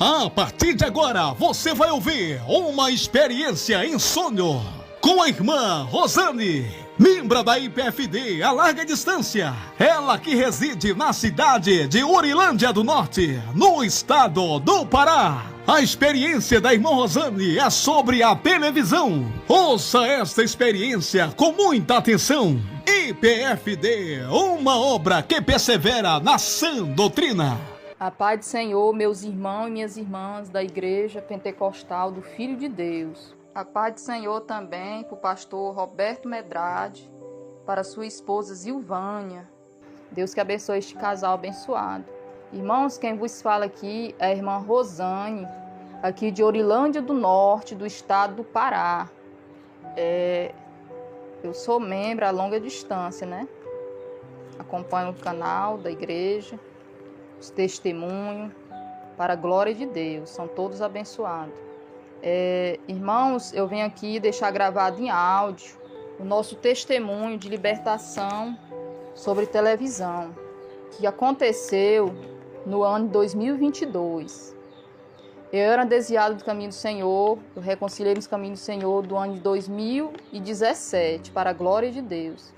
A partir de agora, você vai ouvir uma experiência em sonho com a irmã Rosane, membro da IPFD a larga distância. Ela que reside na cidade de Urilândia do Norte, no estado do Pará. A experiência da irmã Rosane é sobre a televisão. Ouça esta experiência com muita atenção. IPFD, uma obra que persevera na sã doutrina. A paz do Senhor, meus irmãos e minhas irmãs da Igreja Pentecostal do Filho de Deus. A paz do Senhor também para o pastor Roberto Medrade, para sua esposa Zilvânia. Deus que abençoe este casal abençoado. Irmãos, quem vos fala aqui é a irmã Rosane, aqui de Urilândia do Norte, do estado do Pará. Eu sou membro a longa distância, né? Acompanho o canal da igreja, os testemunhos, para a glória de Deus, são todos abençoados. Irmãos, eu venho aqui deixar gravado em áudio o nosso testemunho de libertação sobre televisão, que aconteceu no ano de 2022. Eu era desviado do caminho do Senhor, eu reconciliei nos caminhos do Senhor do ano de 2017, para a glória de Deus.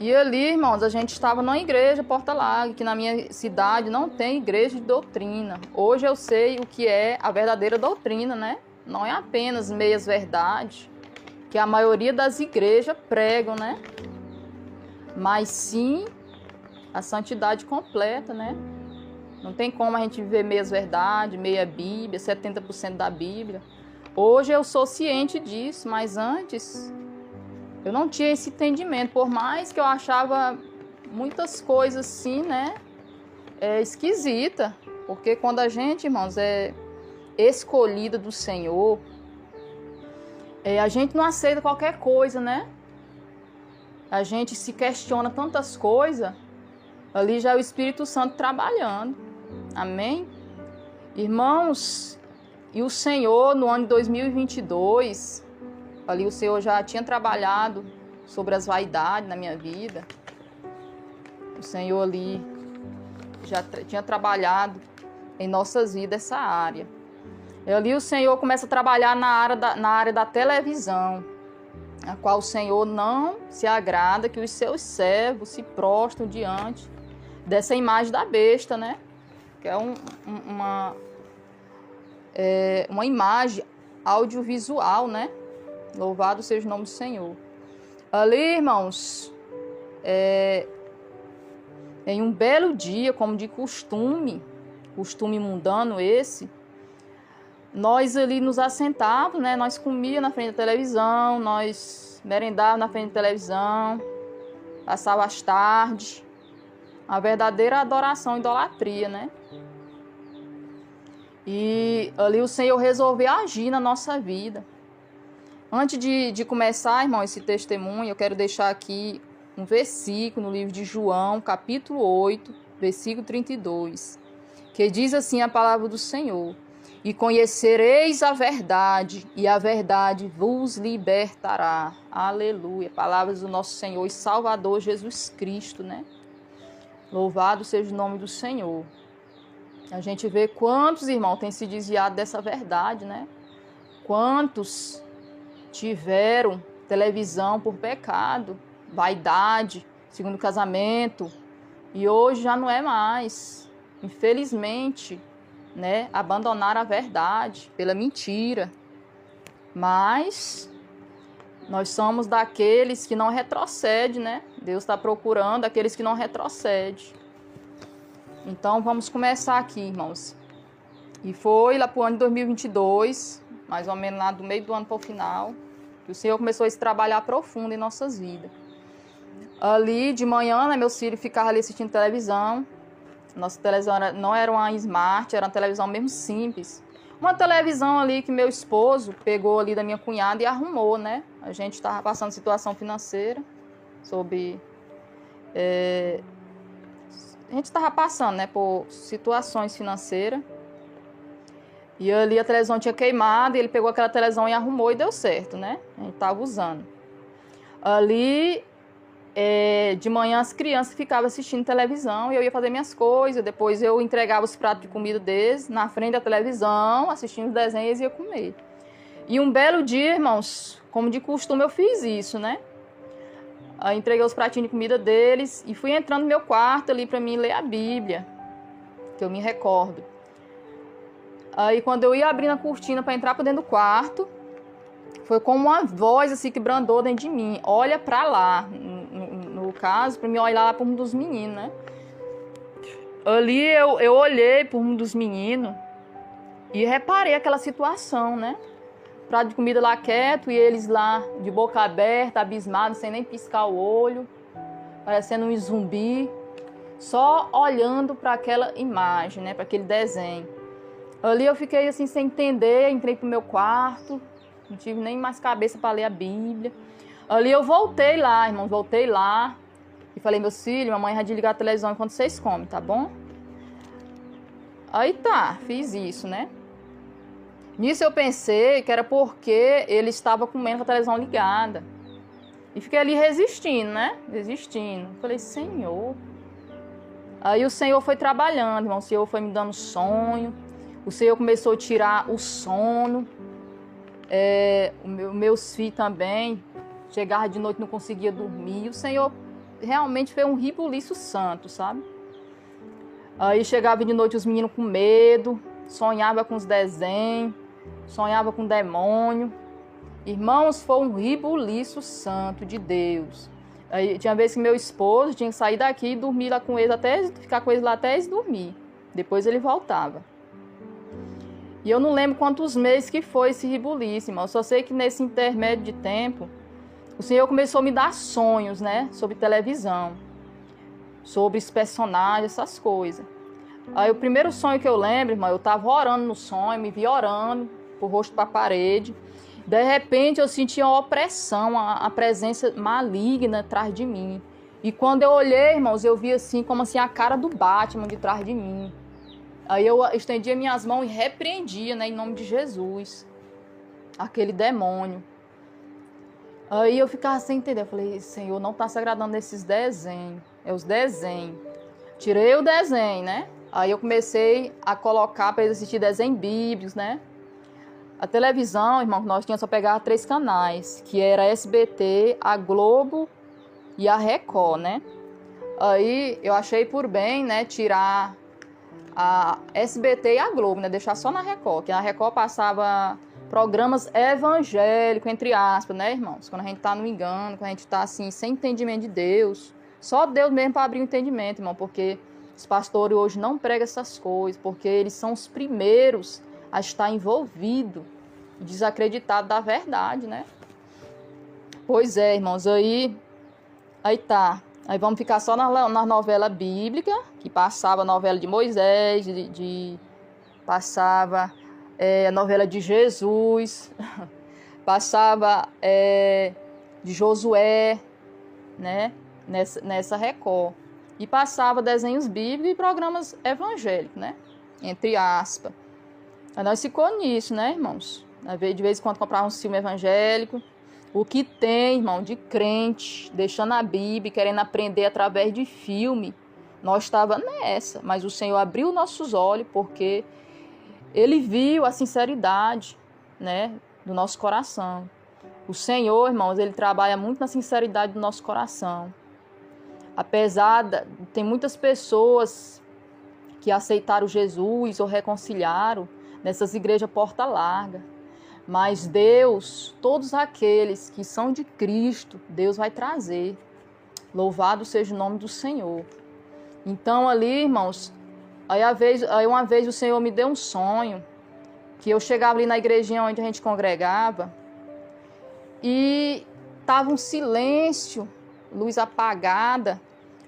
E ali, irmãos, a gente estava numa igreja, Porto Alegre, que na minha cidade não tem igreja de doutrina. Hoje eu sei o que é a verdadeira doutrina, né? Não é apenas meias verdades, que a maioria das igrejas pregam, né? Mas sim a santidade completa, né? Não tem como a gente viver meias verdades, meia Bíblia, 70% da Bíblia. Hoje eu sou ciente disso, mas antes eu não tinha esse entendimento, por mais que eu achava muitas coisas assim, né, esquisita. Porque quando a gente, irmãos, é escolhida do Senhor, a gente não aceita qualquer coisa, né? A gente se questiona tantas coisas, ali já é o Espírito Santo trabalhando. Amém? Irmãos, e o Senhor no ano de 2022... ali o Senhor já tinha trabalhado sobre as vaidades na minha vida. O Senhor ali já tinha trabalhado em nossas vidas essa área. E ali o Senhor começa a trabalhar na área da televisão, a qual o Senhor não se agrada que os seus servos se prostram diante dessa imagem da besta, né? Que é uma imagem audiovisual, né? Louvado seja o nome do Senhor. Ali, irmãos, em um belo dia, como de costume mundano esse, nós ali nos assentávamos, né? Nós comíamos na frente da televisão, nós merendávamos na frente da televisão, passava as tardes, a verdadeira adoração, idolatria, né? E ali o Senhor resolveu agir na nossa vida. Antes de começar, irmão, esse testemunho, eu quero deixar aqui um versículo no livro de João, capítulo 8, versículo 32, que diz assim a palavra do Senhor: e conhecereis a verdade, e a verdade vos libertará. Aleluia. Palavras do nosso Senhor e Salvador Jesus Cristo, né? Louvado seja o nome do Senhor. A gente vê quantos irmãos têm se desviado dessa verdade, né? Quantos tiveram televisão por pecado, vaidade, segundo casamento, e hoje já não é mais. Infelizmente, né, abandonaram a verdade pela mentira. Mas nós somos daqueles que não retrocedem, né? Deus está procurando aqueles que não retrocedem. Então vamos começar aqui, irmãos. E foi lá para o ano de 2022, mais ou menos lá do meio do ano para o final, que o Senhor começou a esse trabalhar profundo em nossas vidas. Ali de manhã, né, meus filhos ficavam ali assistindo televisão. Nossa televisão não era uma smart, era uma televisão mesmo simples. Uma televisão ali que meu esposo pegou ali da minha cunhada e arrumou, né? A gente estava passando situação financeira, a gente estava passando, né, por situações financeiras. E ali a televisão tinha queimado, e ele pegou aquela televisão e arrumou e deu certo, né? A gente estava usando. Ali de manhã as crianças ficavam assistindo televisão e eu ia fazer minhas coisas. Depois eu entregava os pratos de comida deles na frente da televisão, assistindo os desenhos e ia comer. E um belo dia, irmãos, como de costume eu fiz isso, né? Aí entreguei os pratinhos de comida deles e fui entrando no meu quarto ali para mim ler a Bíblia, que eu me recordo. Aí quando eu ia abrindo a cortina para entrar para dentro do quarto, foi como uma voz assim que brandou dentro de mim. Olha para lá, no caso, para mim olhar lá para um dos meninos, né? Ali eu olhei para um dos meninos e reparei aquela situação, né? Prato de comida lá quieto e eles lá de boca aberta, abismados, sem nem piscar o olho, parecendo um zumbi, só olhando para aquela imagem, né? Para aquele desenho. Ali eu fiquei assim sem entender, entrei pro meu quarto, não tive nem mais cabeça para ler a Bíblia. Ali eu voltei lá, irmãos, voltei lá e falei, meus filhos, mamãe vai desligar a televisão enquanto vocês comem, tá bom? Aí tá, fiz isso, né? Nisso eu pensei que era porque ele estava comendo com a televisão ligada. E fiquei ali resistindo, né? Resistindo. Falei, Senhor. Aí o Senhor foi trabalhando, irmão. O Senhor foi me dando sonho. O Senhor começou a tirar o sono. Meus filhos também. Chegava de noite e não conseguia dormir. O Senhor realmente fez um ribuliço santo, sabe? Aí chegava de noite os meninos com medo. Sonhava com os desenhos. Sonhava com demônio. Irmãos, foi um ribuliço santo de Deus. Aí tinha vezes que meu esposo tinha que sair daqui e dormir lá com eles, ficar com eles lá até eles dormir. Depois ele voltava. E eu não lembro quantos meses que foi esse ribuliço, irmão. Eu só sei que nesse intermédio de tempo, o Senhor começou a me dar sonhos, né? Sobre televisão. Sobre os personagens, essas coisas. Aí o primeiro sonho que eu lembro, irmão, eu estava orando no sonho, me vi orando, com o rosto para a parede. De repente eu senti uma opressão, a presença maligna atrás de mim. E quando eu olhei, irmãos, eu vi assim, como assim a cara do Batman de trás de mim. Aí eu estendia minhas mãos e repreendia, né, em nome de Jesus, aquele demônio. Aí eu ficava sem entender, eu falei, Senhor, não está se agradando desses desenhos, é os desenhos. Tirei o desenho, né? Aí eu comecei a colocar para eles assistir desenhos bíblicos, né? A televisão, irmão, nós tínhamos só pegar 3 canais, que era a SBT, a Globo e a Record, né? Aí eu achei por bem, né, tirar a SBT e a Globo, né, deixar só na Record, que a Record passava programas evangélicos, entre aspas, né, irmãos? Quando a gente tá no engano, quando a gente tá assim, sem entendimento de Deus, só Deus mesmo para abrir o entendimento, irmão, porque os pastores hoje não pregam essas coisas, porque eles são os primeiros a estar envolvido e desacreditado da verdade, né? Pois é, irmãos, aí tá. Aí vamos ficar só na novela bíblica, que passava a novela de Moisés, passava a novela de Jesus, passava de Josué, né? Nessa Record. E passava desenhos bíblicos e programas evangélicos, né? Entre aspas. Aí nós ficou nisso, né, irmãos? De vez em quando comprava um filme evangélico. O que tem, irmão, de crente, deixando a Bíblia, querendo aprender através de filme, nós estávamos nessa. Mas o Senhor abriu nossos olhos porque Ele viu a sinceridade, né, do nosso coração. O Senhor, irmãos, Ele trabalha muito na sinceridade do nosso coração. Apesar tem muitas pessoas que aceitaram Jesus ou reconciliaram nessas igrejas porta larga. Mas Deus, todos aqueles que são de Cristo, Deus vai trazer. Louvado seja o nome do Senhor. Então ali, irmãos, aí uma vez o Senhor me deu um sonho, que eu chegava ali na igrejinha onde a gente congregava, e estava um silêncio, luz apagada.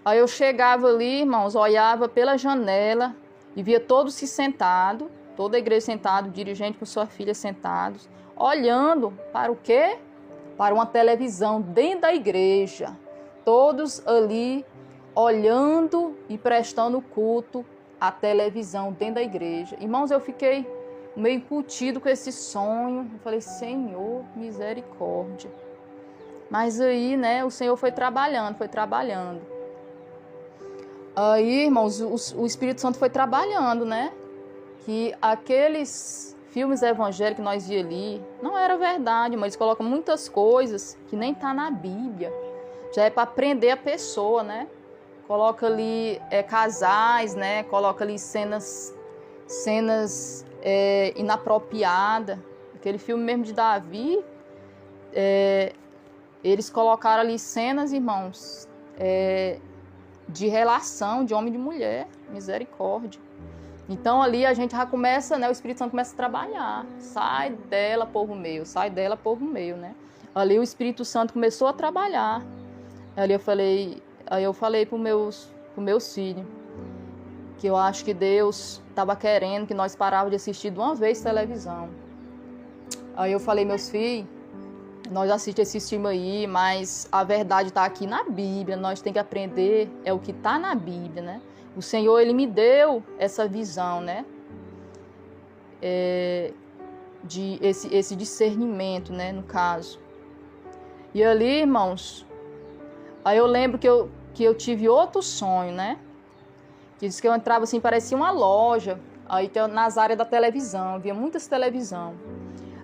Aí eu chegava ali, irmãos, olhava pela janela e via todos se sentados, toda a igreja sentada, o dirigente com sua filha sentados, olhando para o quê? Para uma televisão dentro da igreja. Todos ali olhando e prestando culto à televisão dentro da igreja. Irmãos, eu fiquei meio incutido com esse sonho. Eu falei, Senhor, misericórdia. Mas aí, né, o Senhor foi trabalhando, foi trabalhando. Aí, irmãos, o Espírito Santo foi trabalhando, né? Que aqueles filmes evangélicos que nós víamos ali, não era verdade, mas eles colocam muitas coisas que nem tá na Bíblia. Já é para prender a pessoa, né? Coloca ali casais, né? Coloca ali cenas inapropriadas. Aquele filme mesmo de Davi, eles colocaram ali cenas, irmãos, de relação de homem e de mulher, misericórdia. Então ali a gente já começa, né? O Espírito Santo começa a trabalhar. Sai dela, povo meu, sai dela, povo meu, né? Ali o Espírito Santo começou a trabalhar. Ali eu falei para os meus filhos que eu acho que Deus estava querendo que nós parávamos de assistir de uma vez televisão. Aí eu falei, meus filhos, nós assistimos esse filme aí, mas a verdade está aqui na Bíblia, nós temos que aprender o que está na Bíblia, né? O Senhor, Ele me deu essa visão, né? De esse discernimento, né? No caso. E ali, irmãos, aí eu lembro que eu tive outro sonho, né? Que diz que eu entrava assim, parecia uma loja, aí nas áreas da televisão, via muitas televisão.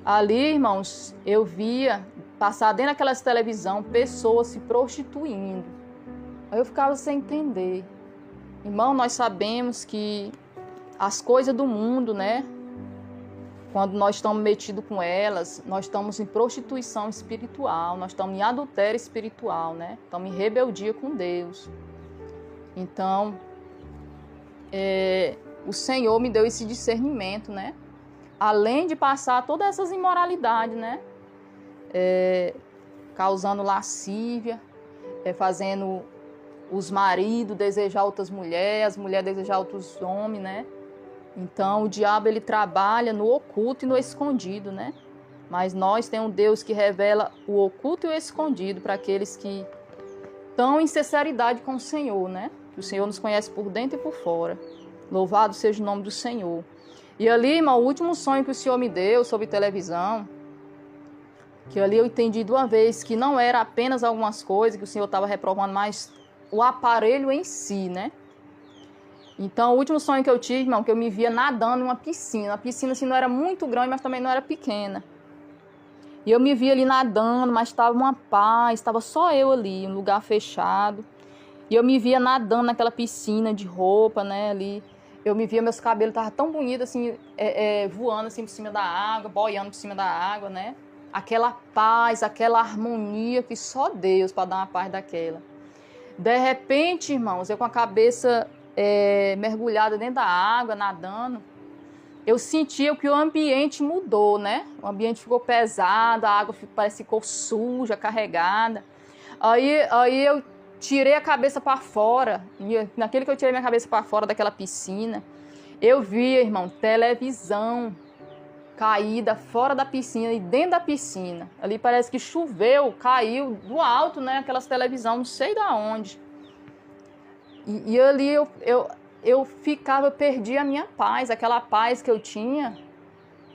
Ali, irmãos, eu via passar dentro daquelas televisão pessoas se prostituindo. Aí eu ficava sem entender. Irmão, nós sabemos que as coisas do mundo, né? Quando nós estamos metidos com elas, nós estamos em prostituição espiritual, nós estamos em adultério espiritual, né? Estamos em rebeldia com Deus. Então, o Senhor me deu esse discernimento, né? Além de passar todas essas imoralidades, né? Causando lascívia, fazendo os maridos desejar outras mulheres, as mulheres desejar outros homens, né? Então, o diabo, ele trabalha no oculto e no escondido, né? Mas nós temos um Deus que revela o oculto e o escondido para aqueles que estão em sinceridade com o Senhor, né? Que o Senhor nos conhece por dentro e por fora. Louvado seja o nome do Senhor. E ali, irmão, o último sonho que o Senhor me deu sobre televisão, que ali eu entendi de uma vez que não era apenas algumas coisas que o Senhor estava reprovando, mas o aparelho em si, né? Então, o último sonho que eu tive, irmão, que eu me via nadando em uma piscina. A piscina, assim, não era muito grande, mas também não era pequena. E eu me via ali nadando, mas estava uma paz, estava só eu ali, um lugar fechado. E eu me via nadando naquela piscina de roupa, né, ali. Eu me via, meus cabelos estavam tão bonitos, assim, voando assim por cima da água, boiando por cima da água, né? Aquela paz, aquela harmonia que só Deus para dar uma paz daquela. De repente, irmãos, eu com a cabeça mergulhada dentro da água, nadando, eu sentia que o ambiente mudou, né? O ambiente ficou pesado, a água parece que ficou suja, carregada. Aí eu tirei a cabeça para fora, e naquele que eu tirei minha cabeça para fora daquela piscina, eu via, irmão, televisão caída fora da piscina e dentro da piscina. Ali parece que choveu, caiu do alto, né? Aquelas televisão, não sei de onde. E ali eu ficava, eu perdi a minha paz, aquela paz que eu tinha,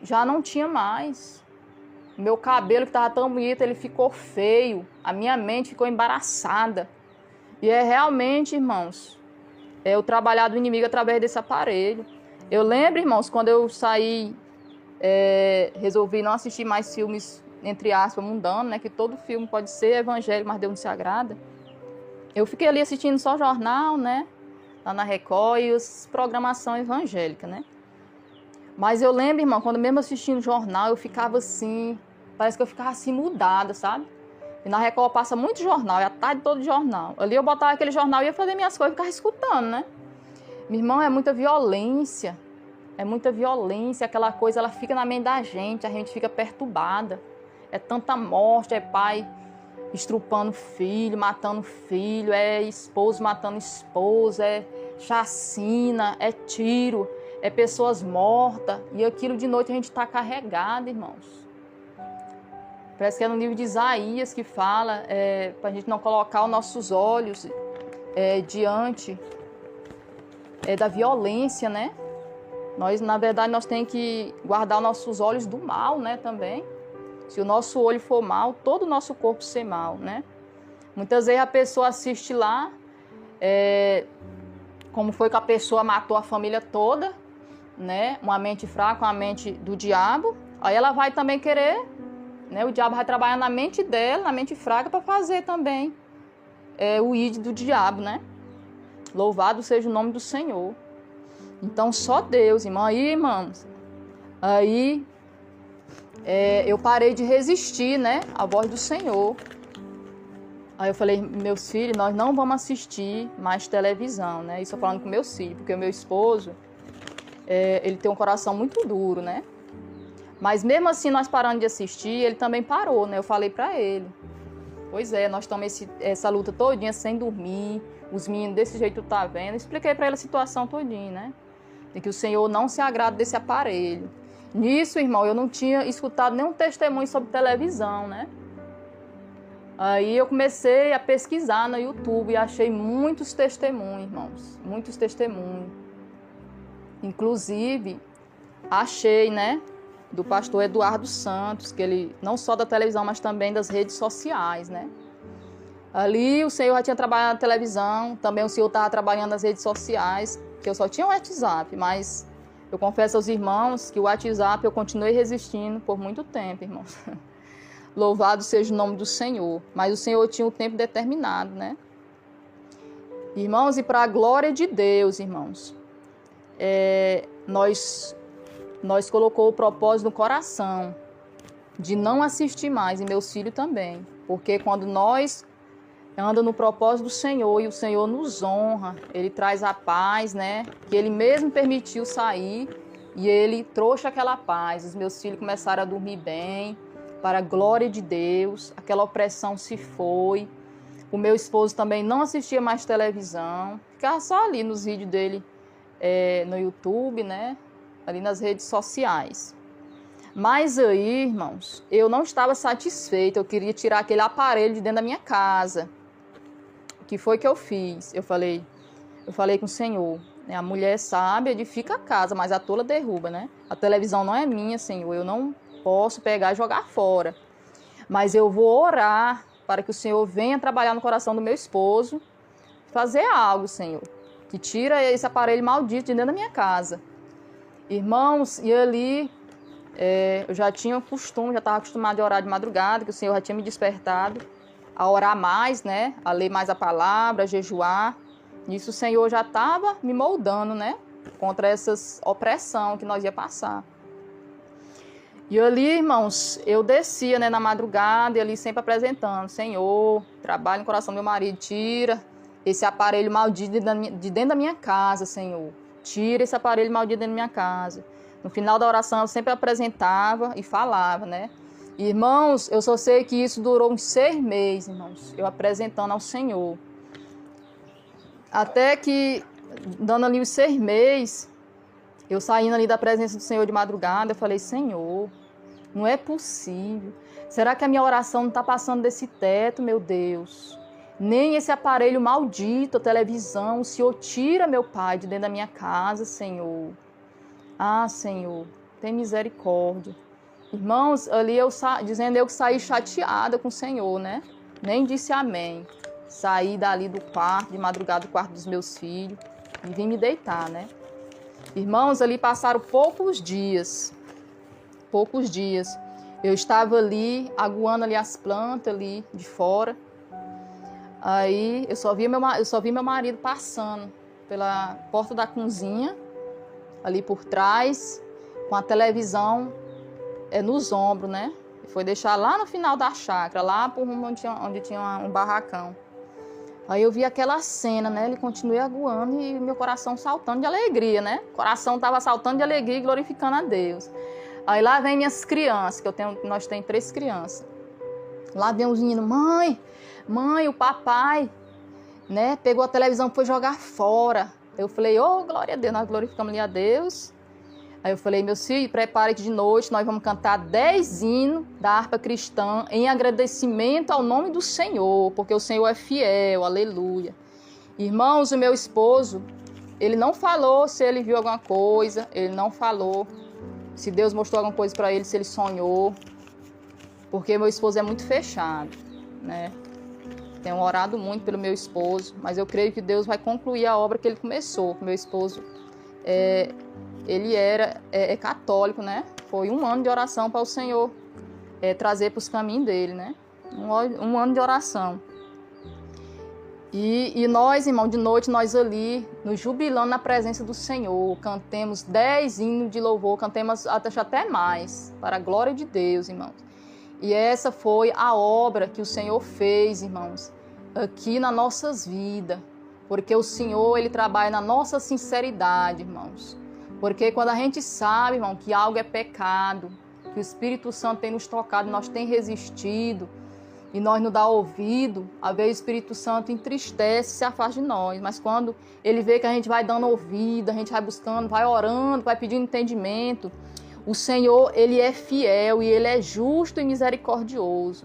já não tinha mais. Meu cabelo que estava tão bonito, ele ficou feio, a minha mente ficou embaraçada. E realmente, irmãos, o trabalhar do inimigo através desse aparelho. Eu lembro, irmãos, quando eu saí, resolvi não assistir mais filmes, entre aspas, mundanos, né? Que todo filme pode ser evangélico, mas Deus não se agrada. Eu fiquei ali assistindo só jornal, né? Lá na Record e as programação evangélica, né? Mas eu lembro, irmão, quando mesmo assistindo jornal, eu ficava assim, parece que eu ficava assim mudada, sabe? E na Record passa muito jornal, é a tarde toda de jornal. Ali eu botava aquele jornal e ia fazer minhas coisas e ficava escutando, né? Meu irmão, é muita violência, aquela coisa, ela fica na mente da gente, a gente fica perturbada. É tanta morte, é pai estrupando filho, matando filho, é esposo matando esposa, é chacina, é tiro, é pessoas mortas. E aquilo de noite a gente está carregado, irmãos. Parece que é no livro de Isaías que fala para a gente não colocar os nossos olhos diante da violência, né? Nós, na verdade, nós temos que guardar os nossos olhos do mal, né, também. Se o nosso olho for mal, todo o nosso corpo ser mal, né? Muitas vezes a pessoa assiste lá, como foi que a pessoa matou a família toda, né? Uma mente fraca, uma mente do diabo. Aí ela vai também querer, né? O diabo vai trabalhar na mente dela, na mente fraca, para fazer também o id do diabo, né? Louvado seja o nome do Senhor. Então só Deus, irmão. Aí, irmãos, aí eu parei de resistir, né? À voz do Senhor. Aí eu falei, meus filhos, nós não vamos assistir mais televisão, né? Isso eu falando com meus filhos, porque o meu esposo, ele tem um coração muito duro, né? Mas mesmo assim, nós parando de assistir, ele também parou, né? Eu falei pra ele. Pois é, nós estamos essa luta todinha sem dormir, os meninos desse jeito tá vendo. Expliquei pra ele a situação todinha, né? De que o Senhor não se agrada desse aparelho. Nisso, irmão, eu não tinha escutado nenhum testemunho sobre televisão, né? Aí eu comecei a pesquisar no YouTube e achei muitos testemunhos, irmãos. Muitos testemunhos. Inclusive, achei, né? Do pastor Eduardo Santos, que ele, não só da televisão, mas também das redes sociais, né? Ali o Senhor já tinha trabalhado na televisão, também o Senhor estava trabalhando nas redes sociais, que eu só tinha o WhatsApp, mas eu confesso aos irmãos que o WhatsApp eu continuei resistindo por muito tempo, irmãos. Louvado seja o nome do Senhor. Mas o Senhor tinha um tempo determinado, né? Irmãos, e para a glória de Deus, irmãos, nós colocou o propósito no coração de não assistir mais, e meus filhos também. Porque quando nós andamos no propósito do Senhor e o Senhor nos honra, Ele traz a paz, né? Que Ele mesmo permitiu sair e Ele trouxe aquela paz. Os meus filhos começaram a dormir bem, para a glória de Deus, aquela opressão se foi. O meu esposo também não assistia mais televisão, ficava só ali nos vídeos dele no YouTube, né? Ali nas redes sociais. Mas aí, irmãos, eu não estava satisfeita, eu queria tirar aquele aparelho de dentro da minha casa. O que foi que eu fiz? Eu falei com o Senhor, né? A mulher sábia edifica a casa, mas a tola derruba, né? A televisão não é minha, Senhor, eu não posso pegar e jogar fora. Mas eu vou orar para que o Senhor venha trabalhar no coração do meu esposo, fazer algo, Senhor, que tira esse aparelho maldito de dentro da minha casa. Irmãos, e ali eu já tinha costume, já estava acostumado a orar de madrugada, que o Senhor já tinha me despertado a orar mais, né? A ler mais a palavra, a jejuar. Nisso o Senhor já estava me moldando, né? Contra essas opressão que nós ia passar. E ali, irmãos, eu descia, né, na madrugada, e ali sempre apresentando, Senhor, trabalho no coração do meu marido, tira esse aparelho maldito de dentro da minha casa, Senhor. Tira esse aparelho maldito dentro da minha casa. No final da oração, eu sempre apresentava e falava, né? Irmãos, eu só sei que isso durou uns 6 meses, irmãos, eu apresentando ao Senhor. Até que, dando ali os 6 meses, eu saindo ali da presença do Senhor de madrugada, eu falei, Senhor, não é possível. Será que a minha oração não está passando desse teto, meu Deus? Nem esse aparelho maldito, a televisão, o Senhor tira, meu Pai, de dentro da minha casa, Senhor. Ah, Senhor, tem misericórdia. Irmãos, ali dizendo eu que saí chateada com o Senhor, né? Nem disse amém. Saí dali do quarto, de madrugada do quarto dos meus filhos, e vim me deitar, né? Irmãos, ali passaram poucos dias. Eu estava ali, aguando ali as plantas ali de fora. Aí eu só vi meu marido passando pela porta da cozinha, ali por trás, com a televisão nos ombros, né? Foi deixar lá no final da chácara, lá por onde tinha um barracão. Aí eu vi aquela cena, né? Ele continuou aguando e meu coração saltando de alegria, né? O coração estava saltando de alegria e glorificando a Deus. Aí lá vem minhas crianças, nós temos 3 crianças. Lá vem os meninos, mãe, o papai, né? Pegou a televisão e foi jogar fora. Eu falei, glória a Deus, nós glorificamos ali a Deus. Aí eu falei, meus filhos, preparem que de noite nós vamos cantar 10 hinos da harpa cristã em agradecimento ao nome do Senhor, porque o Senhor é fiel, aleluia. Irmãos, o meu esposo, ele não falou se ele viu alguma coisa, ele não falou se Deus mostrou alguma coisa para ele, se ele sonhou. porque meu esposo é muito fechado, né? Tenho orado muito pelo meu esposo, mas eu creio que Deus vai concluir a obra que ele começou. Meu esposo, ele é católico, né? Foi 1 ano de oração para o Senhor trazer para os caminhos dele, né? Um ano de oração. E nós, irmão, de noite, nós ali, nos jubilando na presença do Senhor, cantemos 10 hinos de louvor, cantemos até mais, para a glória de Deus, irmãos. E essa foi a obra que o Senhor fez, irmãos, aqui nas nossas vidas. Porque o Senhor, Ele trabalha na nossa sinceridade, irmãos. Porque quando a gente sabe, irmão, que algo é pecado, que o Espírito Santo tem nos tocado, nós tem resistido, e nós não dá ouvido, às vezes o Espírito Santo entristece, se afasta de nós. Mas quando Ele vê que a gente vai dando ouvido, a gente vai buscando, vai orando, vai pedindo entendimento, o Senhor, Ele é fiel e Ele é justo e misericordioso.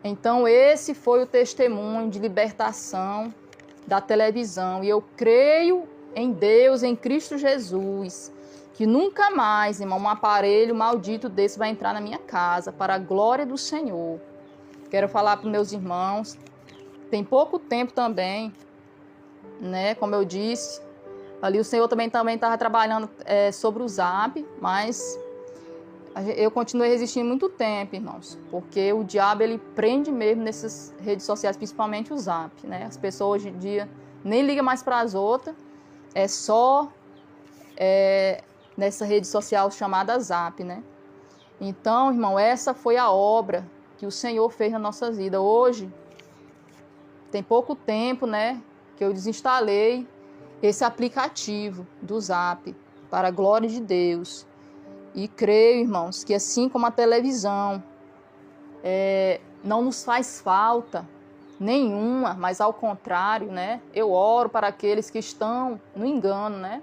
Então esse foi o testemunho de libertação da televisão. E eu creio em Deus, em Cristo Jesus, que nunca mais, irmão, um aparelho maldito desse vai entrar na minha casa, para a glória do Senhor. Quero falar para os meus irmãos, tem pouco tempo também, né? Como eu disse, ali o Senhor também estava trabalhando sobre o Zap, mas eu continuei resistindo muito tempo, irmãos, porque o diabo, ele prende mesmo nessas redes sociais, principalmente o Zap, né? As pessoas hoje em dia nem ligam mais para as outras, é só nessa rede social chamada Zap, né? Então, irmão, essa foi a obra que o Senhor fez na nossa vida. Hoje, tem pouco tempo, né, que eu desinstalei esse aplicativo do Zap, para a glória de Deus. E creio, irmãos, que assim como a televisão não nos faz falta nenhuma, mas ao contrário, né, eu oro para aqueles que estão no engano, né?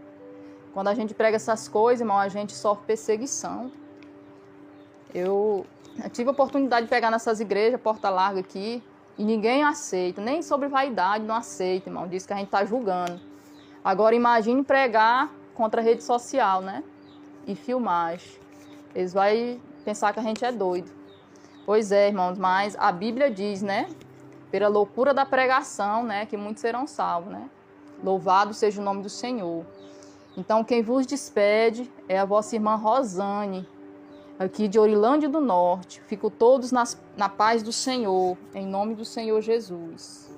Quando a gente prega essas coisas, irmão, a gente sofre perseguição. Eu tive a oportunidade de pegar nessas igrejas, porta larga aqui, e ninguém aceita, nem sobre vaidade não aceita, irmão. Diz que a gente está julgando. Agora imagine pregar contra a rede social, né? E filmagem. Eles vão pensar que a gente é doido. Pois é, irmãos, mas a Bíblia diz, né? Pela loucura da pregação, né? Que muitos serão salvos, né? Louvado seja o nome do Senhor. Então, quem vos despede é a vossa irmã Rosane, aqui de Orilândia do Norte. Fico todos na paz do Senhor, em nome do Senhor Jesus.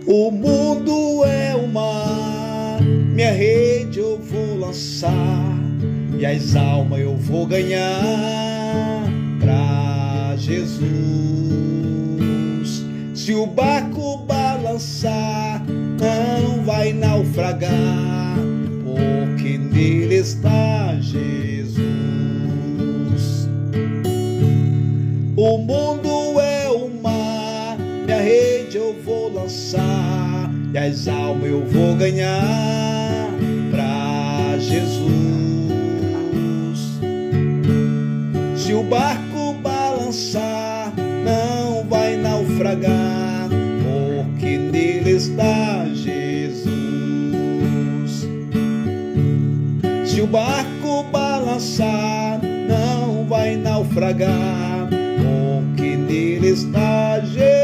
O mundo é o mar, minha rede eu vou lançar, e as almas eu vou ganhar pra Jesus. Se o barco balançar, não vai naufragar, porque nele está Jesus. O mundo é o mar, minha rede eu vou lançar, e as almas eu vou ganhar pra Jesus. Se o barco balançar, não vai naufragar, porque nele está Jesus. Se o barco balançar, não vai naufragar, porque nele está Jesus.